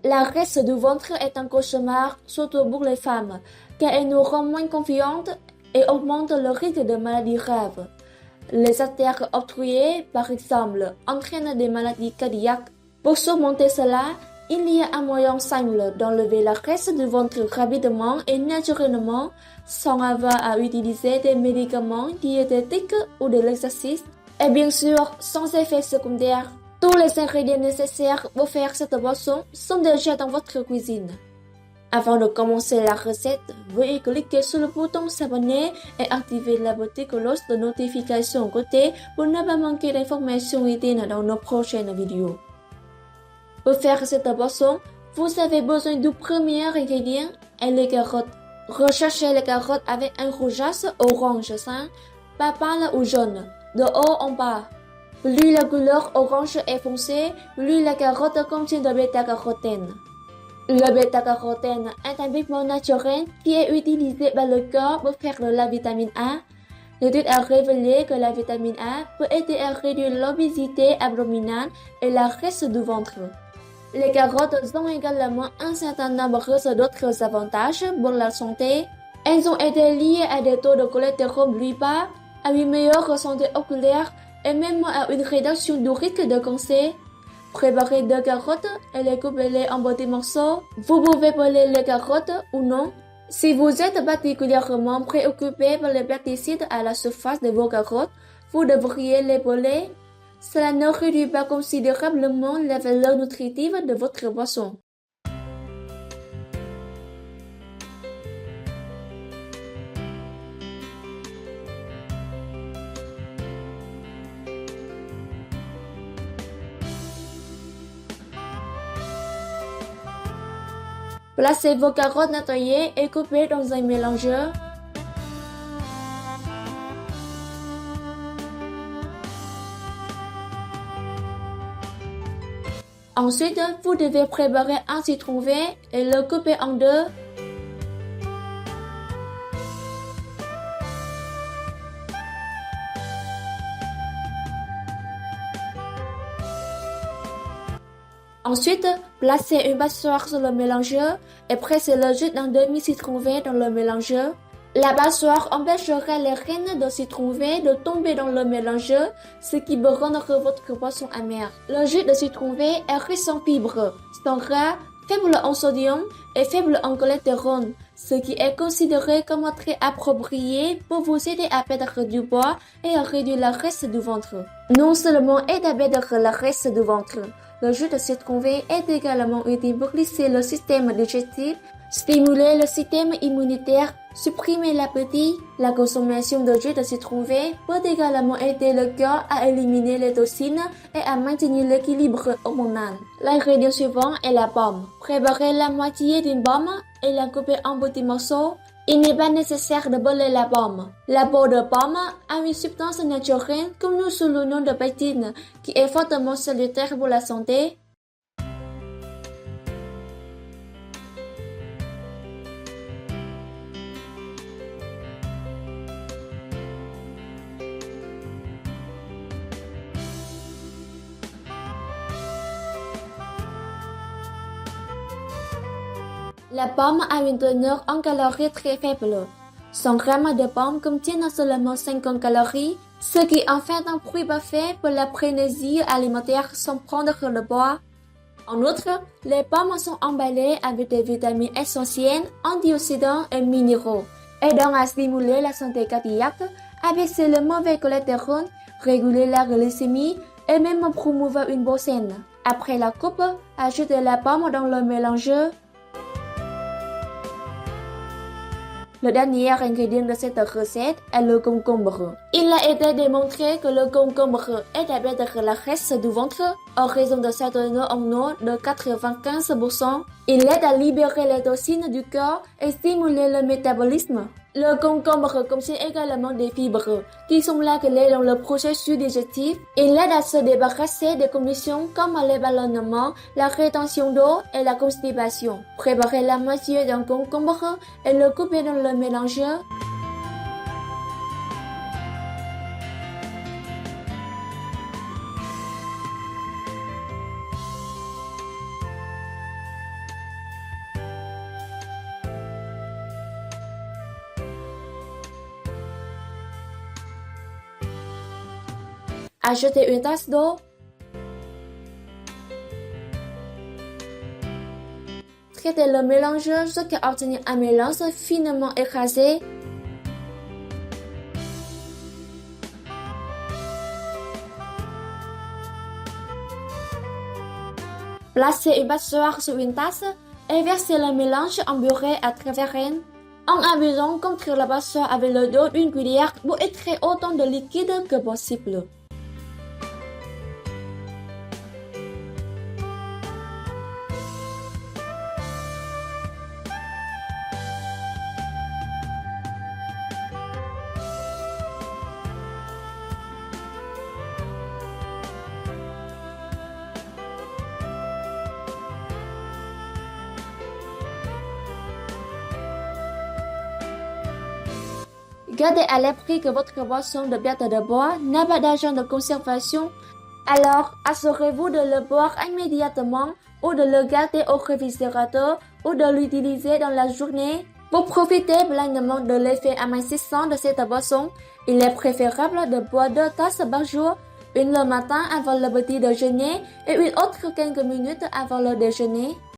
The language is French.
La graisse du ventre est un cauchemar, surtout pour les femmes, car elle nous rend moins confiantes et augmente le risque de maladies graves. Les artères obstruées, par exemple, entraînent des maladies cardiaques. Pour surmonter cela, il y a un moyen simple d'enlever la graisse du ventre rapidement et naturellement sans avoir à utiliser des médicaments diététiques ou de l'exercice. Et bien sûr, sans effet secondaire. Tous les ingrédients nécessaires pour faire cette boisson sont déjà dans votre cuisine. Avant de commencer la recette, veuillez cliquer sur le bouton s'abonner et activer la petite cloche de notification à côté pour ne pas manquer d'informations utiles dans nos prochaines vidéos. Pour faire cette boisson, vous avez besoin du premier ingrédient et les carottes. Recherchez les carottes avec un rougeâtre orange sain, pas pâle ou jaune, de haut en bas. Plus la couleur orange est foncée, plus la carotte contient de bêta-carotène. Le bêta-carotène est un pigment naturel qui est utilisé par le corps pour faire de la vitamine A. L'étude a révélé que la vitamine A peut aider à réduire l'obésité abdominale et la graisse du ventre. Les carottes ont également un certain nombre d'autres avantages pour la santé. Elles ont été liées à des taux de cholestérol plus bas, à une meilleure santé oculaire et même à une réduction du risque de cancer. Préparez 2 carottes et les coupez en petits morceaux. Vous pouvez peler les carottes ou non. Si vous êtes particulièrement préoccupé par les pesticides à la surface de vos carottes, vous devriez les peler. Cela ne réduit pas considérablement la valeur nutritive de votre boisson. Placez vos carottes nettoyées et coupées dans un mélangeur. Ensuite, vous devez préparer un citron vert et le couper en deux. Ensuite, placez une passoire sur le mélangeur et pressez le jus d'un demi-citron vert dans le mélangeur. La passoire empêchera les graines de citron vert de tomber dans le mélangeur, ce qui peut rendre votre boisson amère. Le jus de citron vert est riche en fibres, sans gras, faible en sodium et faible en cholestérol, ce qui est considéré comme très approprié pour vous aider à perdre du poids et à réduire la graisse du ventre. Non seulement aider à perdre la graisse du ventre, le jus de citron vert est également utile pour lisser le système digestif, stimuler le système immunitaire, supprimer l'appétit. La consommation de jus de citron vert peut également aider le corps à éliminer les toxines et à maintenir l'équilibre hormonal. L'ingrédient suivant est la pomme. Préparez la moitié d'une pomme et la coupez en petits morceaux. Il n'est pas nécessaire de peler la pomme. La peau de pomme a une substance naturelle connue sous le nom de pectine qui est fortement salutaire pour la santé. La pomme a une teneur en calories très faible. 100 g de pommes contiennent seulement 50 calories, ce qui en fait un fruit parfait pour la frénésie alimentaire sans prendre le poids. En outre, les pommes sont emballées avec des vitamines essentielles, antioxydants et minéraux, aidant à stimuler la santé cardiaque, abaisser le mauvais cholestérol, réguler la glycémie et même promouvoir une bonne saine. Après la coupe, ajoutez la pomme dans le mélangeur. Le dernier ingrédient de cette recette est le concombre. Il a été démontré que le concombre aide à perdre la graisse du ventre en raison de sa teneur en eau de 95%. Il aide à libérer les toxines du corps et stimuler le métabolisme. Le concombre contient également des fibres qui sont la clé dans le processus digestif. Il aide à se débarrasser des conditions comme le ballonnement, la rétention d'eau et la constipation. Préparez la moitié d'un concombre et le coupez dans le mélangeur. Ajoutez une tasse d'eau. Traitez le mélange jusqu'à obtenir un mélange finement écrasé. Placez une passoire sur une tasse et versez le mélange emburré à travers elle. En abusant, contrer la passoire avec le dos d'une cuillère pour extraire autant de liquide que possible. Gardez à l'esprit que votre boisson de bière de bois n'a pas d'agent de conservation, alors assurez-vous de le boire immédiatement ou de le garder au réfrigérateur ou de l'utiliser dans la journée. Pour profiter pleinement de l'effet amincissant de cette boisson, il est préférable de boire 2 tasses par jour, une le matin avant le petit déjeuner et une autre quelques minutes avant le déjeuner.